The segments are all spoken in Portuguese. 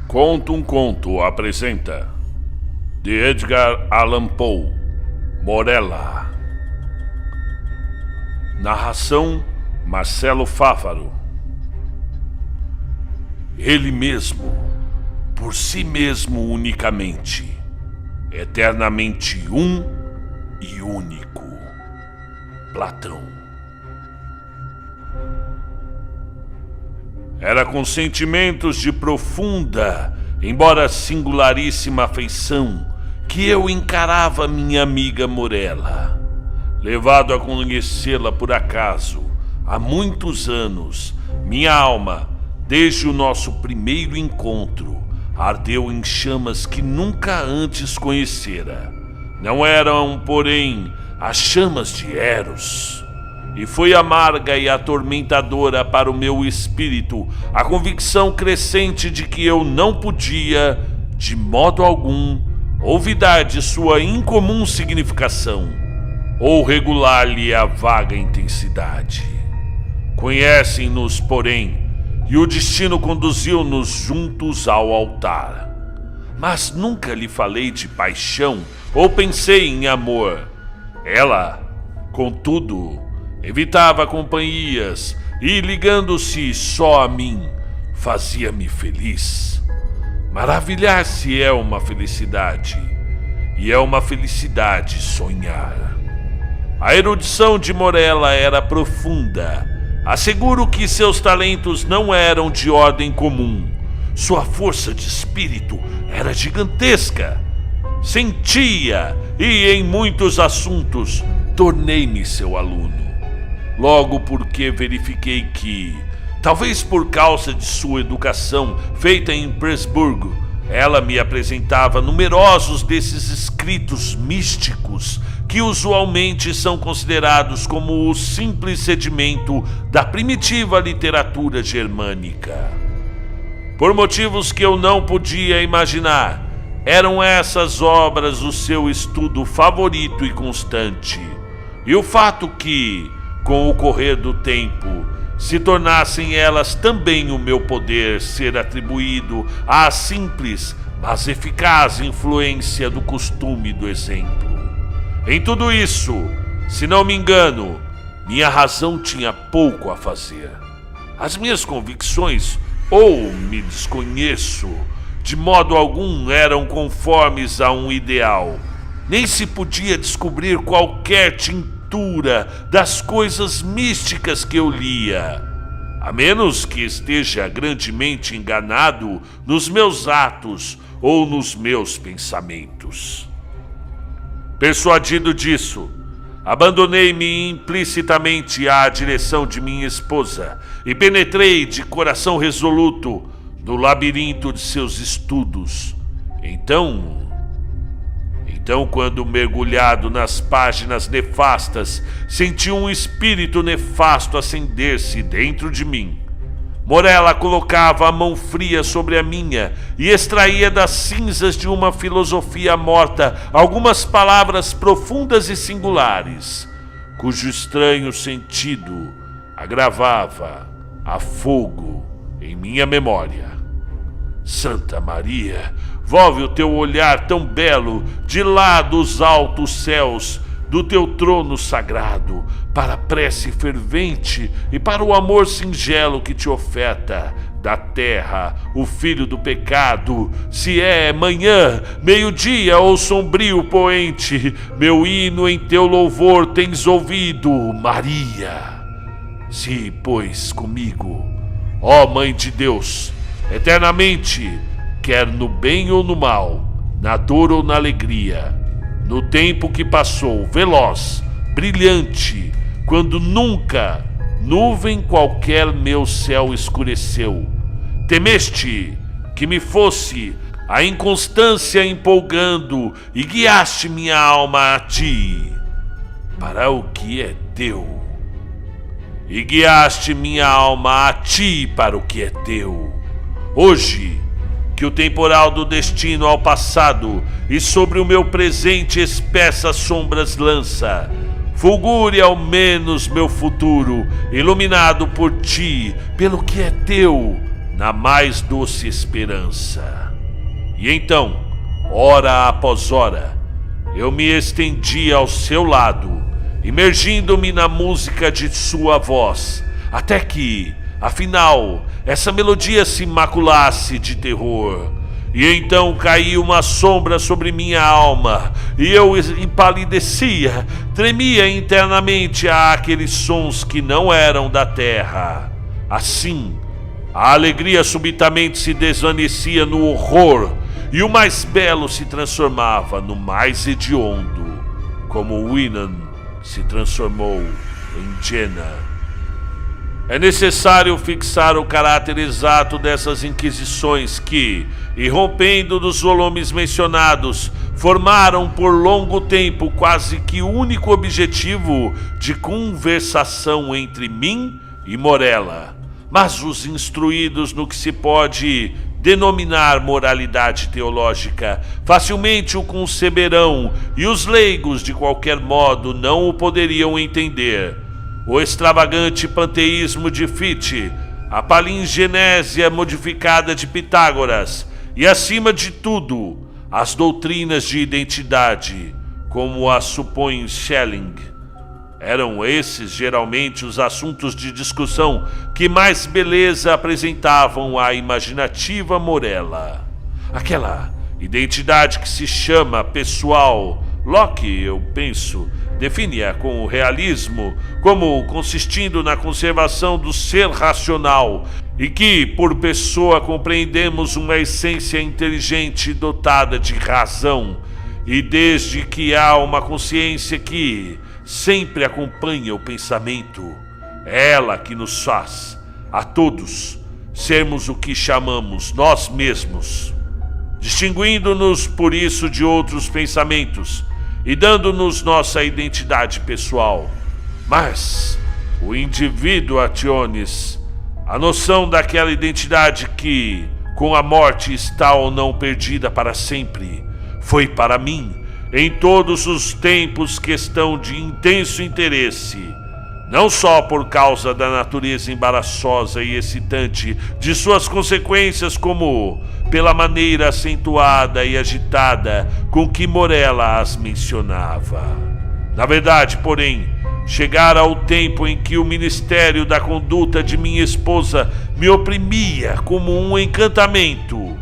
Conto um Conto apresenta de Edgar Allan Poe, Morella. Narração Marcelo Fávaro. Ele mesmo, por si mesmo unicamente, eternamente um e único. Platão. Era com sentimentos de profunda, embora singularíssima afeição, que eu encarava minha amiga Morella. Levado a conhecê-la por acaso, há muitos anos, minha alma, desde o nosso primeiro encontro, ardeu em chamas que nunca antes conhecera. Não eram, porém, as chamas de Eros. E foi amarga e atormentadora para o meu espírito a convicção crescente de que eu não podia, de modo algum, olvidar de sua incomum significação, ou regular-lhe a vaga intensidade. Conhecem-nos, porém, e o destino conduziu-nos juntos ao altar. Mas nunca lhe falei de paixão ou pensei em amor. Ela, contudo, evitava companhias e, ligando-se só a mim, fazia-me feliz. Maravilhar-se é uma felicidade, e é uma felicidade sonhar. A erudição de Morella era profunda. Asseguro que seus talentos não eram de ordem comum. Sua força de espírito era gigantesca. Sentia, e em muitos assuntos tornei-me seu aluno. Logo porque verifiquei que, talvez por causa de sua educação feita em Presburgo, ela me apresentava numerosos desses escritos místicos que usualmente são considerados como o simples sedimento da primitiva literatura germânica. Por motivos que eu não podia imaginar, eram essas obras o seu estudo favorito e constante. E o fato que, com o correr do tempo, se tornassem elas também o meu poder ser atribuído à simples, mas eficaz influência do costume e do exemplo. Em tudo isso, se não me engano, minha razão tinha pouco a fazer. As minhas convicções, ou me desconheço, de modo algum eram conformes a um ideal. Nem se podia descobrir qualquer das coisas místicas que eu lia, a menos que esteja grandemente enganado nos meus atos ou nos meus pensamentos. Persuadido disso, abandonei-me implicitamente à direção de minha esposa e penetrei de coração resoluto no labirinto de seus estudos. Então, quando mergulhado nas páginas nefastas, senti um espírito nefasto acender-se dentro de mim. Morella colocava a mão fria sobre a minha e extraía das cinzas de uma filosofia morta algumas palavras profundas e singulares, cujo estranho sentido agravava a fogo em minha memória. Santa Maria, volve o teu olhar tão belo de lá dos altos céus, do teu trono sagrado, para a prece fervente e para o amor singelo que te oferta da terra o filho do pecado. Se é manhã, meio-dia ou sombrio poente, meu hino em teu louvor tens ouvido, Maria. Se, pois, comigo, ó Mãe de Deus, eternamente, quer no bem ou no mal, na dor ou na alegria, no tempo que passou, veloz, brilhante, quando nunca nuvem qualquer meu céu escureceu, temeste que me fosse a inconstância empolgando e guiaste minha alma a ti, para o que é teu. E guiaste minha alma a ti para o que é teu. Hoje, que o temporal do destino ao passado e sobre o meu presente espessas sombras lança, fulgure ao menos meu futuro, iluminado por ti, pelo que é teu, na mais doce esperança. E então, hora após hora, eu me estendi ao seu lado, imergindo-me na música de sua voz, até que, afinal, essa melodia se maculasse de terror. E então caiu uma sombra sobre minha alma, e eu empalidecia, tremia internamente àqueles sons que não eram da terra. Assim, a alegria subitamente se desvanecia no horror, e o mais belo se transformava no mais hediondo, como Winan se transformou em Jenna. É necessário fixar o caráter exato dessas inquisições que, irrompendo dos volumes mencionados, formaram por longo tempo quase que o único objetivo de conversação entre mim e Morella. Mas os instruídos no que se pode denominar moralidade teológica facilmente o conceberão, e os leigos de qualquer modo não o poderiam entender. O extravagante panteísmo de Fichte, a palingenésia modificada de Pitágoras e, acima de tudo, as doutrinas de identidade, como as supõe Schelling. Eram esses geralmente os assuntos de discussão que mais beleza apresentavam à imaginativa Morella. Aquela identidade que se chama pessoal, Locke, eu penso, define-a com o realismo como consistindo na conservação do ser racional, e que, por pessoa, compreendemos uma essência inteligente dotada de razão, e desde que há uma consciência que sempre acompanha o pensamento, é ela que nos faz, a todos, sermos o que chamamos nós mesmos, distinguindo-nos por isso de outros pensamentos e dando-nos nossa identidade pessoal. Mas o indivíduo, Ationes, a noção daquela identidade que, com a morte, está ou não perdida para sempre, foi para mim, em todos os tempos, questão de intenso interesse, não só por causa da natureza embaraçosa e excitante de suas consequências, como pela maneira acentuada e agitada com que Morella as mencionava. Na verdade, porém, chegara o tempo em que o ministério da conduta de minha esposa me oprimia como um encantamento.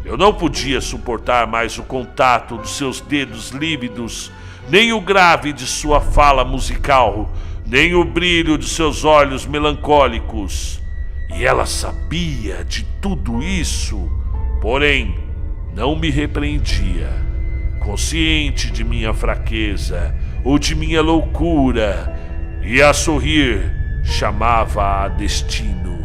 Eu não podia suportar mais o contato dos seus dedos lívidos, nem o grave de sua fala musical, nem o brilho de seus olhos melancólicos. E ela sabia de tudo isso, porém não me repreendia, consciente de minha fraqueza ou de minha loucura, e a sorrir chamava-a destino.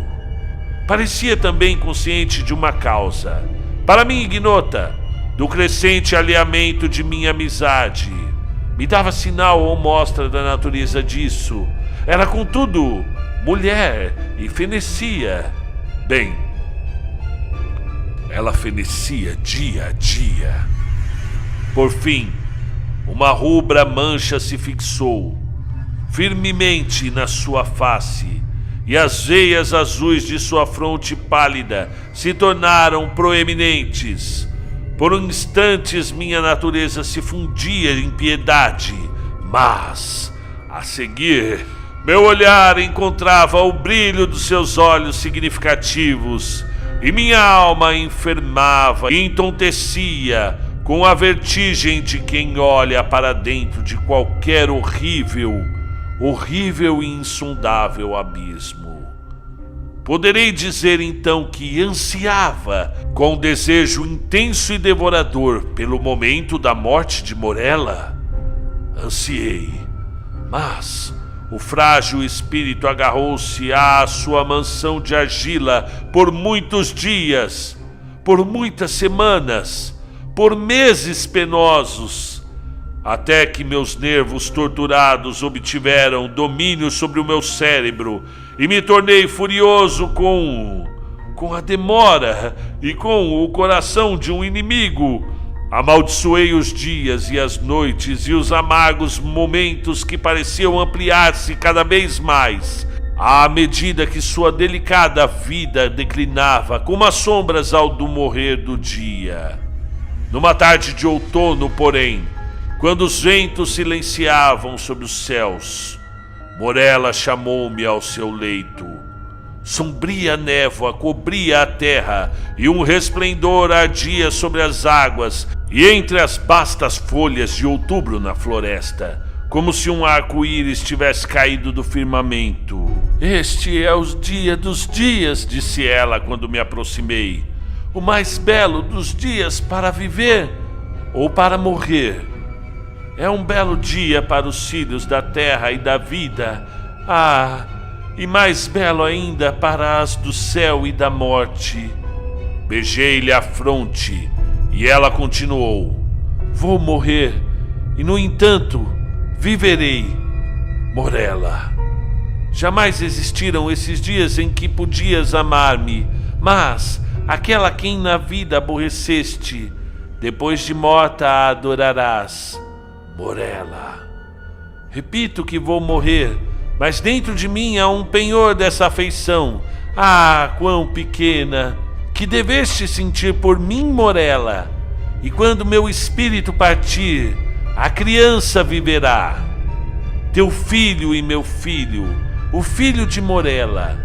Parecia também consciente de uma causa, para mim ignota, do crescente alheamento de minha amizade. Me dava sinal ou mostra da natureza disso. Era, contudo, mulher e fenecia. Bem, ela fenecia dia a dia. Por fim, uma rubra mancha se fixou firmemente na sua face, e as veias azuis de sua fronte pálida se tornaram proeminentes. Por instantes minha natureza se fundia em piedade, mas, a seguir, meu olhar encontrava o brilho dos seus olhos significativos, e minha alma enfermava e entontecia com a vertigem de quem olha para dentro de qualquer horrível e insondável abismo. Poderei dizer então que ansiava, com desejo intenso e devorador, pelo momento da morte de Morella? Ansiei, mas o frágil espírito agarrou-se à sua mansão de argila por muitos dias, por muitas semanas, por meses penosos, até que meus nervos torturados obtiveram domínio sobre o meu cérebro e me tornei furioso com a demora e com o coração de um inimigo. Amaldiçoei os dias e as noites e os amargos momentos que pareciam ampliar-se cada vez mais, à medida que sua delicada vida declinava como as sombras ao do morrer do dia. Numa tarde de outono, porém, quando os ventos silenciavam sobre os céus, Morella chamou-me ao seu leito. Sombria névoa cobria a terra e um resplendor ardia sobre as águas e entre as bastas folhas de outubro na floresta, como se um arco-íris tivesse caído do firmamento. Este é o dia dos dias, disse ela quando me aproximei. O mais belo dos dias para viver ou para morrer. É um belo dia para os filhos da terra e da vida. Ah, e mais belo ainda para as do céu e da morte. Beijei-lhe a fronte e ela continuou. Vou morrer e, no entanto, viverei, Morella. Jamais existiram esses dias em que podias amar-me, mas aquela a quem na vida aborreceste, depois de morta a adorarás, Morella. Repito que vou morrer, mas dentro de mim há um penhor dessa afeição. Ah, quão pequena, que deveste sentir por mim, Morella. E quando meu espírito partir, a criança viverá. Teu filho e meu filho, o filho de Morella.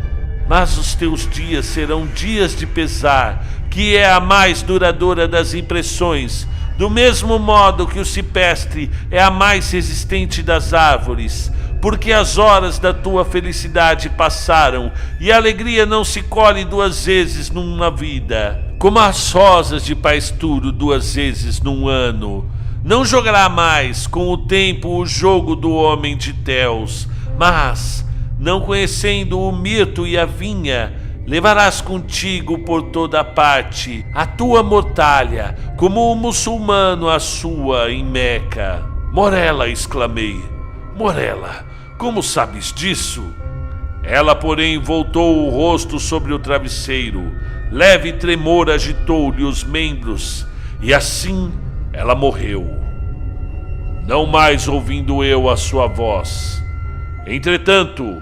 Mas os teus dias serão dias de pesar, que é a mais duradoura das impressões, do mesmo modo que o cipestre é a mais resistente das árvores, porque as horas da tua felicidade passaram e a alegria não se colhe duas vezes numa vida, como as rosas de Paestura duas vezes num ano. Não jogará mais com o tempo o jogo do homem de Teos, mas, não conhecendo o mirto e a vinha, levarás contigo por toda parte a tua mortalha, como o muçulmano a sua em Meca. Morella, exclamei. Morella, como sabes disso? Ela, porém, voltou o rosto sobre o travesseiro. Leve tremor agitou-lhe os membros, e assim ela morreu, não mais ouvindo eu a sua voz. Entretanto,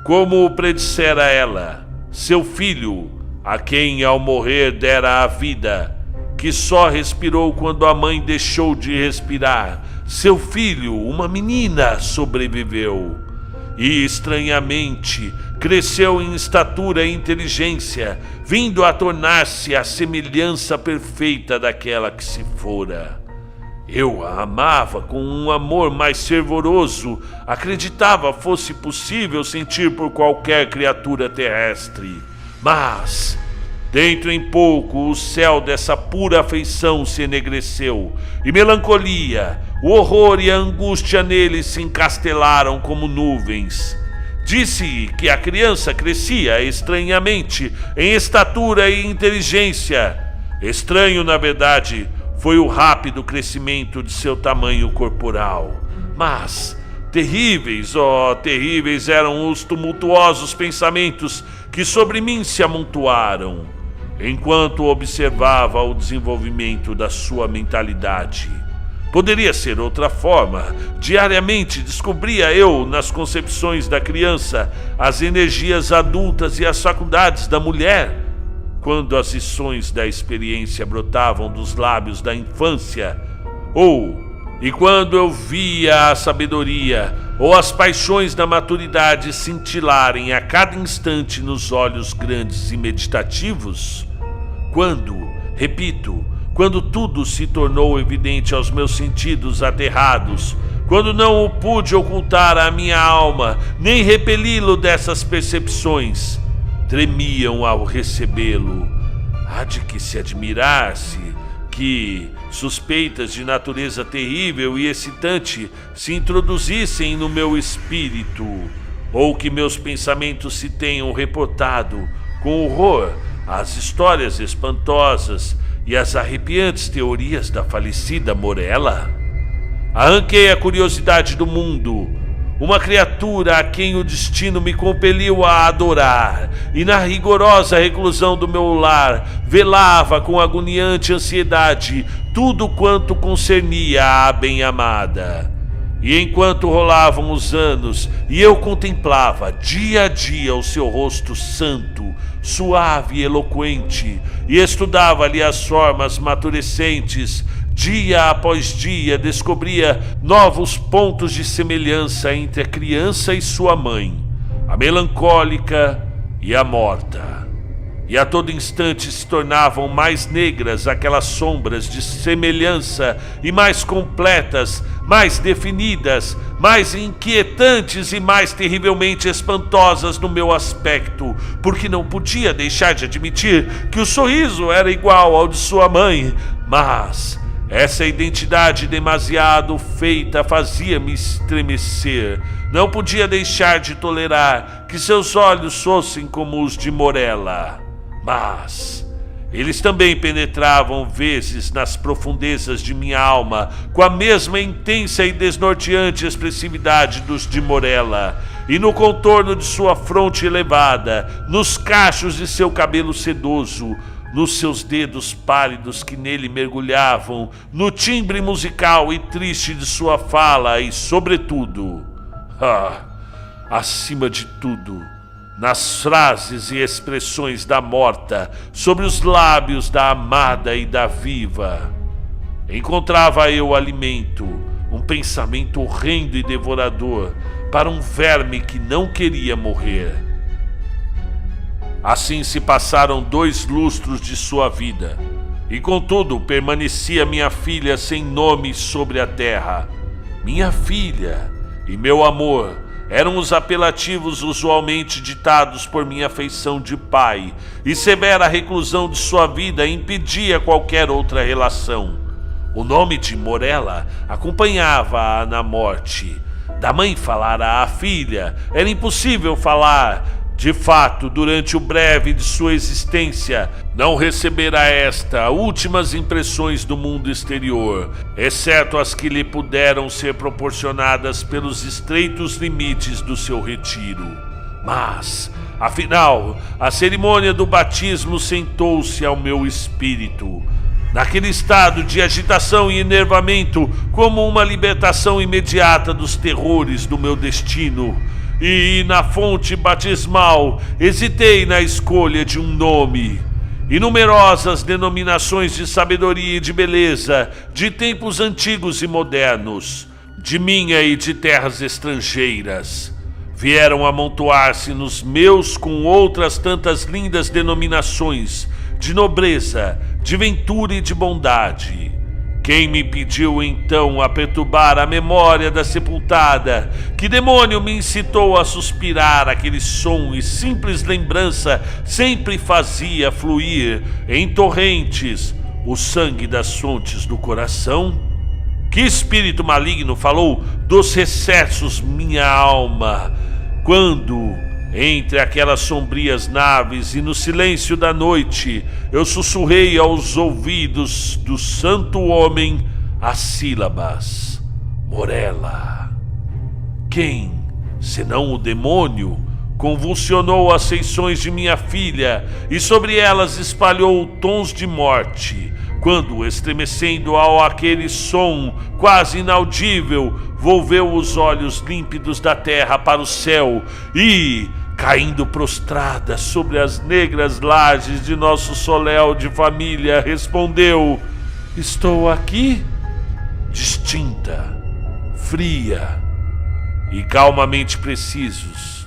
como o predissera ela, seu filho, a quem ao morrer dera a vida, que só respirou quando a mãe deixou de respirar, seu filho, uma menina, sobreviveu. E, estranhamente, cresceu em estatura e inteligência, vindo a tornar-se a semelhança perfeita daquela que se fora. Eu a amava com um amor mais fervoroso, acreditava fosse possível sentir por qualquer criatura terrestre. Mas, dentro em pouco, o céu dessa pura afeição se enegreceu, e melancolia, o horror e a angústia nele se encastelaram como nuvens. Disse que a criança crescia estranhamente em estatura e inteligência. Estranho, na verdade, foi o rápido crescimento de seu tamanho corporal. Mas terríveis, terríveis eram os tumultuosos pensamentos que sobre mim se amontoaram, enquanto observava o desenvolvimento da sua mentalidade. Poderia ser outra forma. Diariamente descobria eu, nas concepções da criança, as energias adultas e as faculdades da mulher. Quando as lições da experiência brotavam dos lábios da infância, e quando eu via a sabedoria ou as paixões da maturidade cintilarem a cada instante nos olhos grandes e meditativos, quando tudo se tornou evidente aos meus sentidos aterrados, quando não o pude ocultar à minha alma, nem repeli-lo dessas percepções, tremiam ao recebê-lo. Há de que se admirar-se que suspeitas de natureza terrível e excitante se introduzissem no meu espírito, ou que meus pensamentos se tenham reportado com horror às histórias espantosas e às arrepiantes teorias da falecida Morella. Arranquei a curiosidade do mundo, uma criatura a quem o destino me compeliu a adorar, e na rigorosa reclusão do meu lar velava com agoniante ansiedade tudo quanto concernia à bem-amada. E enquanto rolavam os anos e eu contemplava dia a dia o seu rosto santo, suave e eloquente, e estudava-lhe as formas maturescentes, dia após dia descobria novos pontos de semelhança entre a criança e sua mãe, a melancólica e a morta. E a todo instante se tornavam mais negras aquelas sombras de semelhança e mais completas, mais definidas, mais inquietantes e mais terrivelmente espantosas no meu aspecto, porque não podia deixar de admitir que o sorriso era igual ao de sua mãe, mas essa identidade demasiado feita fazia-me estremecer. Não podia deixar de tolerar que seus olhos fossem como os de Morella. Mas eles também penetravam vezes nas profundezas de minha alma com a mesma intensa e desnorteante expressividade dos de Morella, e no contorno de sua fronte elevada, nos cachos de seu cabelo sedoso, nos seus dedos pálidos que nele mergulhavam, no timbre musical e triste de sua fala e, sobretudo, acima de tudo, nas frases e expressões da morta sobre os lábios da amada e da viva, encontrava eu alimento, um pensamento horrendo e devorador para um verme que não queria morrer. Assim se passaram 2 lustros de sua vida, e contudo permanecia minha filha sem nome sobre a terra. Minha filha e meu amor eram os apelativos usualmente ditados por minha afeição de pai, e severa reclusão de sua vida impedia qualquer outra relação. O nome de Morella acompanhava-a na morte. Da mãe falara à filha, era impossível falar. De fato, durante o breve de sua existência, não recebera esta últimas impressões do mundo exterior, exceto as que lhe puderam ser proporcionadas pelos estreitos limites do seu retiro. Mas, afinal, a cerimônia do batismo sentou-se ao meu espírito. Naquele estado de agitação e enervamento, como uma libertação imediata dos terrores do meu destino, e na fonte batismal hesitei na escolha de um nome. E numerosas denominações de sabedoria e de beleza, de tempos antigos e modernos, de minha e de terras estrangeiras, vieram amontoar-se nos meus com outras tantas lindas denominações de nobreza, de ventura e de bondade. Quem me impediu então a perturbar a memória da sepultada? Que demônio me incitou a suspirar aquele som e simples lembrança sempre fazia fluir em torrentes o sangue das fontes do coração? Que espírito maligno falou dos recessos minha alma, quando, entre aquelas sombrias naves e no silêncio da noite, eu sussurrei aos ouvidos do santo homem as sílabas: Morella. Quem, senão o demônio, convulsionou as feições de minha filha e sobre elas espalhou tons de morte, quando, estremecendo ao aquele som quase inaudível, volveu os olhos límpidos da terra para o céu e, caindo prostrada sobre as negras lajes de nosso soléu de família, respondeu: estou aqui, distinta, fria e calmamente precisos.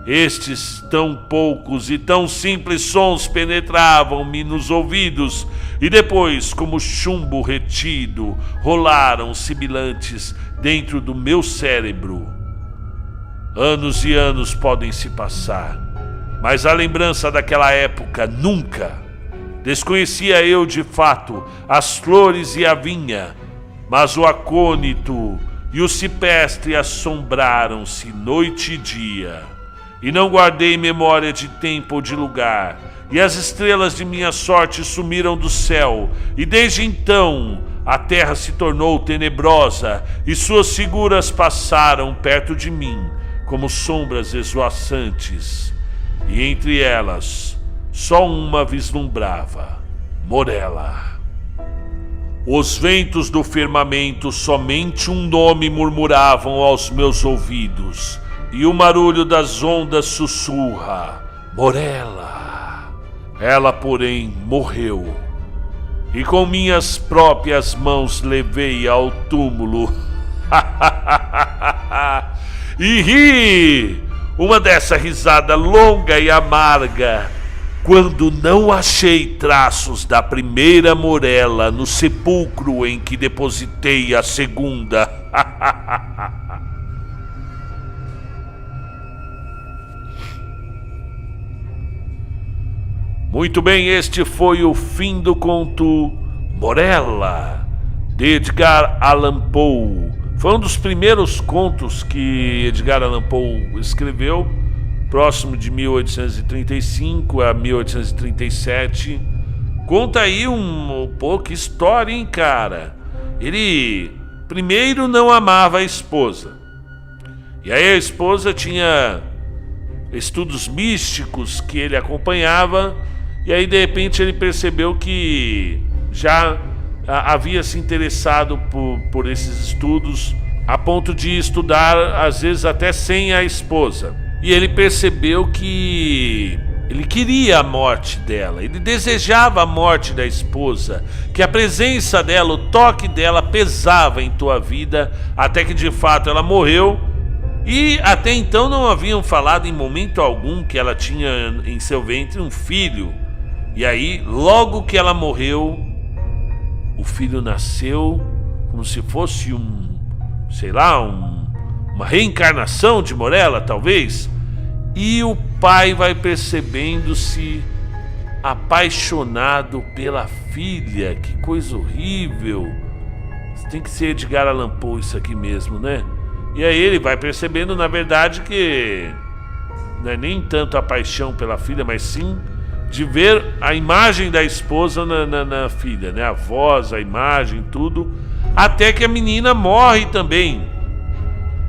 Estes tão poucos e tão simples sons penetravam-me nos ouvidos e depois, como chumbo retido, rolaram sibilantes dentro do meu cérebro. Anos e anos podem se passar, mas a lembrança daquela época nunca. Desconhecia eu de fato as flores e a vinha, mas o acônito e o cipestre assombraram-se noite e dia. E não guardei memória de tempo ou de lugar, e as estrelas de minha sorte sumiram do céu, e desde então a terra se tornou tenebrosa, e suas figuras passaram perto de mim, como sombras esvoaçantes, e entre elas só uma vislumbrava: Morella. Os ventos do firmamento somente um nome murmuravam aos meus ouvidos, e o barulho das ondas sussurra: Morella. Ela, porém, morreu, e com minhas próprias mãos levei ao túmulo. E ri, uma dessa risada longa e amarga, quando não achei traços da primeira Morella no sepulcro em que depositei a segunda. Muito bem, este foi o fim do conto Morella, de Edgar Allan Poe. Foi um dos primeiros contos que Edgar Allan Poe escreveu, próximo de 1835 a 1837. Conta aí um pouco história, hein, cara? Ele primeiro não amava a esposa. E aí a esposa tinha estudos místicos que ele acompanhava. E aí de repente ele percebeu que já havia se interessado por esses estudos, a ponto de estudar às vezes até sem a esposa. E ele percebeu que ele queria a morte dela, ele desejava a morte da esposa, que a presença dela, o toque dela pesava em tua vida, até que de fato ela morreu. E até então não haviam falado em momento algum que ela tinha em seu ventre um filho. E aí, logo que ela morreu, o filho nasceu como se fosse uma reencarnação de Morella, talvez. E o pai vai percebendo-se apaixonado pela filha. Que coisa horrível. Tem que ser Edgar Allan Poe isso aqui mesmo, né? E aí ele vai percebendo, na verdade, que não é nem tanto a paixão pela filha, mas sim de ver a imagem da esposa na filha, né? A voz, a imagem, tudo. Até que a menina morre também.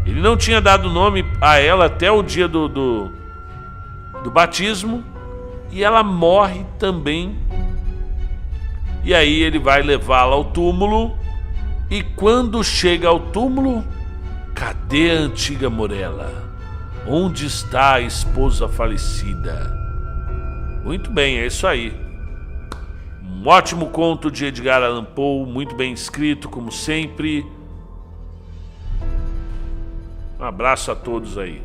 Ele não tinha dado nome a ela até o dia do batismo. E ela morre também. E aí ele vai levá-la ao túmulo. E quando chega ao túmulo, cadê a antiga Morella? Onde está a esposa falecida? Muito bem, é isso aí. Um ótimo conto de Edgar Allan Poe, muito bem escrito, como sempre. Um abraço a todos aí.